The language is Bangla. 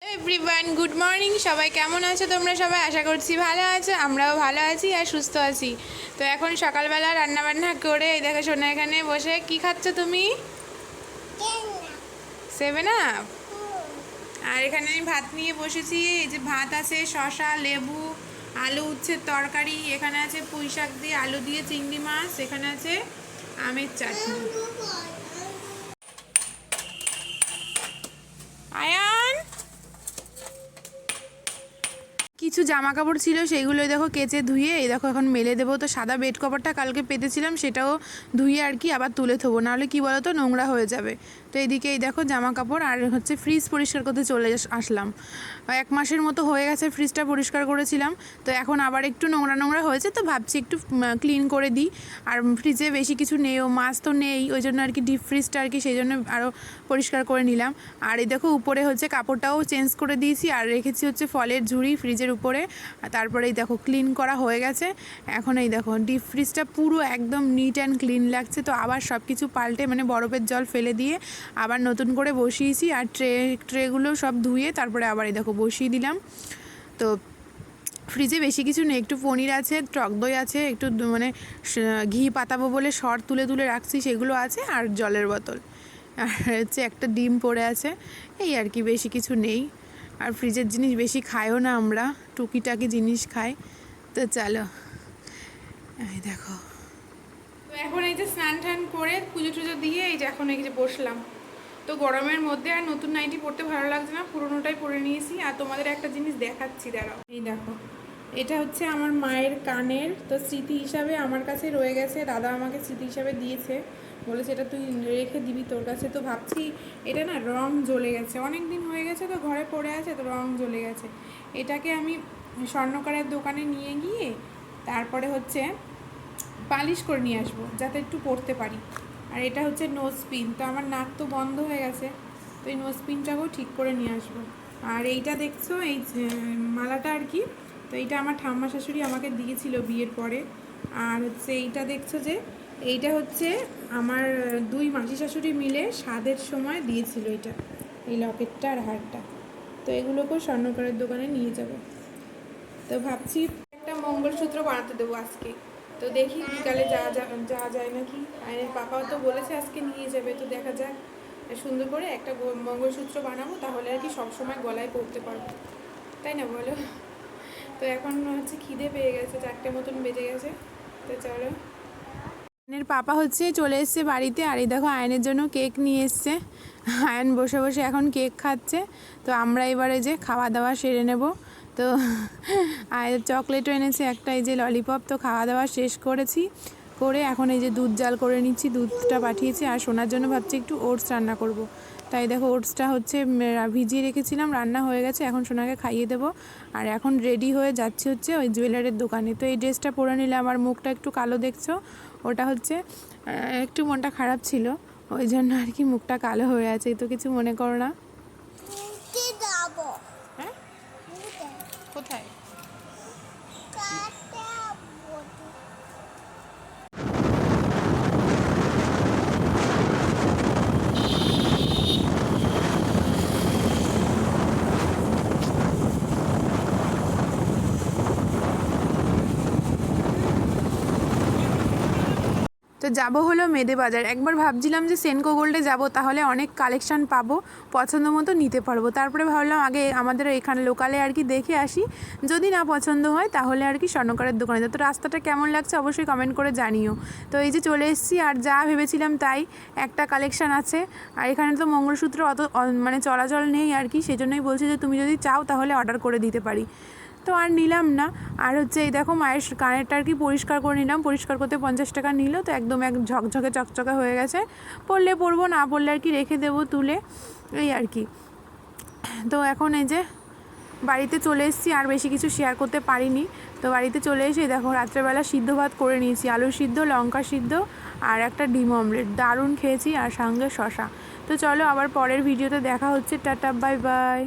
Everyone, good morning. সবাই কেমন আছো তোমরা? সবাই আশা করছি ভালো আছো, আমরাও ভালো আছি আর সুস্থ আছি। তো এখন সকালবেলা রান্নাবান্না করে এই দেখো সোনা এখানে বসে কি খাচ্ছ তুমি? 7 আপ। আর এখানে আমি ভাত নিয়ে বসেছি। এই যে ভাত আছে, শসা, লেবু, আলু উচ্ছের তরকারি, এখানে আছে পুঁই শাক দিয়ে আলু দিয়ে চিংড়ি মাছ, এখানে আছে আমের চাটনি। আয়ান কিছু জামা কাপড় ছিল সেইগুলোই দেখো কেচে ধুয়ে এই দেখো এখন মেলে দেবো। তো সাদা বেড কভারটা কালকে পেতেছিলাম সেটাও ধুয়ে আর কি আবার তুলে থবো, নাহলে কি বলো তো নোংরা হয়ে যাবে। তো এইদিকে এই দেখো জামা কাপড় আর হচ্ছে ফ্রিজ পরিষ্কার করতে চলে আসলাম। 1 মাসের মতো হয়ে গেছে ফ্রিজটা পরিষ্কার করেছিলাম, তো এখন আবার একটু নোংরা নোংরা হয়েছে, তো ভাবছি একটু ক্লিন করে দিই। আর ফ্রিজে বেশি কিছু নেইও, মাছ তো নেই, ওই জন্য আর কি ডিপ ফ্রিজটা আর কি সেই জন্য আরও পরিষ্কার করে নিলাম। আর এই দেখো উপরে হচ্ছে কাপড়টাও চেঞ্জ করে দিয়েছি আর রেখেছি হচ্ছে ফলের ঝুড়ি ফ্রিজের উপরে। তারপরে এই দেখো ক্লিন করা হয়ে গেছে। এখন এই দেখো ডিপ ফ্রিজটা পুরো একদম নিট অ্যান্ড ক্লিন লাগছে। তো আবার সব কিছু পাল্টে মানে বরফের জল ফেলে দিয়ে আবার নতুন করে বসিয়েছি। আর ট্রেগুলো সব ধুয়ে তারপরে আবার এই দেখো বসিয়ে দিলাম। তো ফ্রিজে বেশি কিছু নেই, একটু পনির আছে, টক দই আছে, একটু মানে ঘি পাতাবো বলে সর তুলে তুলে রাখছি সেগুলো আছে, আর জলের বোতল, আর হচ্ছে একটা ডিম পড়ে আছে, এই আর কি, বেশি কিছু নেই। আর ফ্রিজের জিনিস বেশি খাইও না আমরা, টুকিটাকি জিনিস খাই। তো চলো এই দেখো। তো এখন এই যে স্নান টান করে পুজো টুজো দিয়ে এই যে এখন এই যে বসলাম। তো গরমের মধ্যে আর নতুন নাইটি পরতে ভালো লাগছে না, পুরোনোটাই পরে নিয়েছি। আর তোমাদের একটা জিনিস দেখাচ্ছি, দাঁড়াও। এই দেখো, এটা হচ্ছে আমার মায়ের কানের, তো স্মৃতি হিসাবে আমার কাছে রয়ে গেছে, দাদা আমাকে স্মৃতি হিসাবে দিয়েছে, বলেছে এটা তুই রেখে দিবি তোর কাছে। তো ভাবছি এটা না রং জ্বলে গেছে, অনেক দিন হয়ে গেছে, তো ঘরে পড়ে আছে, তো রং জ্বলে গেছে। এটাকে আমি স্বর্ণকারের দোকানে নিয়ে গিয়ে তারপরে হচ্ছে পালিশ করে নিয়ে আসবো, যাতে একটু পরতে পারি। আর এটা হচ্ছে নোজ পিন, তো আমার নাক তো বন্ধ হয়ে গেছে, তো এই নোজ পিনটাকেও ঠিক করে নিয়ে আসবো। আর এইটা দেখছো, এই মালাটা আর কি, তো এইটা আমার ঠাম্মা শাশুড়ি আমাকে দিয়েছিল বিয়ের পরে। আর হচ্ছে এইটা দেখছো যে এইটা হচ্ছে আমার 2 মাসি শাশুড়ি মিলে স্বাদের সময় দিয়েছিল এটা, এই লকেটটা আর হারটা। তো এগুলোকেও স্বর্ণকারের দোকানে নিয়ে যাব। তো ভাবছি একটা মঙ্গলসূত্র বানাতে দেবো আজকে, তো দেখি বিকালে যাওয়া যায় নাকি। আইনের পাপাও তো বলেছে আজকে নিয়ে যাবে, তো দেখা যাক। সুন্দর করে একটা মঙ্গলসূত্র বানাবো, তাহলে আর কি সবসময় গলায় পরতে পারবো, তাই না বলো? তো এখন হচ্ছে খিদে পেয়ে গেছে, 4টে মতন বেজে গেছে। তো চলো, আয়নের পাপা হচ্ছে চলে এসছে বাড়িতে। আর এই দেখো আয়নের জন্য কেক নিয়ে এসছে, আয়ন বসে বসে এখন কেক খাচ্ছে। তো আমরা এবারে যে খাওয়া দাওয়া সেরে নেব। তো আয়ের চকলেটও এনেছে একটা, এই যে ললিপপ। তো খাওয়া দাওয়া শেষ করেছি, করে এখন এই যে দুধ জাল করে নিচ্ছি, দুধটা পাঠিয়েছি। আর সোনার জন্য ভাবছি একটু ওটস রান্না করব। তাই দেখো ওটসটা হচ্ছে ভিজিয়ে রেখেছিলাম, রান্না হয়ে গেছে, এখন সোনাকে খাইয়ে দেবো। আর এখন রেডি হয়ে যাচ্ছি হচ্ছে ওই জুয়েলারির দোকানে। তো এই ড্রেসটা পরে নিলে আমার মুখটা একটু কালো দেখছো, ওটা হচ্ছে একটু মনটা খারাপ ছিল, ওই জন্য আর কি মুখটা কালো হয়ে আছে। তো কিছু মনে করো না। হ্যাঁ, কোথায়? তো যাবো হলো মেদে বাজার। একবার ভাবছিলাম যে সেনকো গোল্ডে যাব, তাহলে অনেক কালেকশান পাবো, পছন্দ মতো নিতে পারবো। তারপরে ভাবলাম আগে আমাদের এখানে লোকালে আর কি দেখে আসি, যদি না পছন্দ হয় তাহলে আর কি স্বর্ণকারের দোকানে যাবো। তো রাস্তাটা কেমন লাগছে অবশ্যই কমেন্ট করে জানিও। তো এই যে চলে এসেছি, আর যা ভেবেছিলাম তাই, একটা কালেকশান আছে। আর এখানে তো মঙ্গলসূত্র অত মানে চলাচল নেই আর কি, সেজন্যই বলছি যে তুমি যদি চাও তাহলে অর্ডার করে দিতে পারি। তো আর নিলাম না। আর হচ্ছে এই দেখো মায়ের কানেরটা আর কি পরিষ্কার করে নিলাম, পরিষ্কার করতে 50 টাকা নিল। তো একদম ঝকঝকে চকচকে হয়ে গেছে, পরলে পরবো, না পরলে আর কি রেখে দেবো তুলে, এই আর কি। তো এখন এই যে বাড়িতে চলে এসেছি, আর বেশি কিছু শেয়ার করতে পারিনি। তো বাড়িতে চলে এসে দেখো রাত্রেবেলা সিদ্ধ ভাত করে নিয়েছি, আলু সিদ্ধ, লঙ্কা সিদ্ধ আর একটা ডিম অমলেট, দারুণ খেয়েছি, আর সঙ্গে শশা। তো চলো আবার পরের ভিডিওতে দেখা হচ্ছে, টাটা, বাই বাই।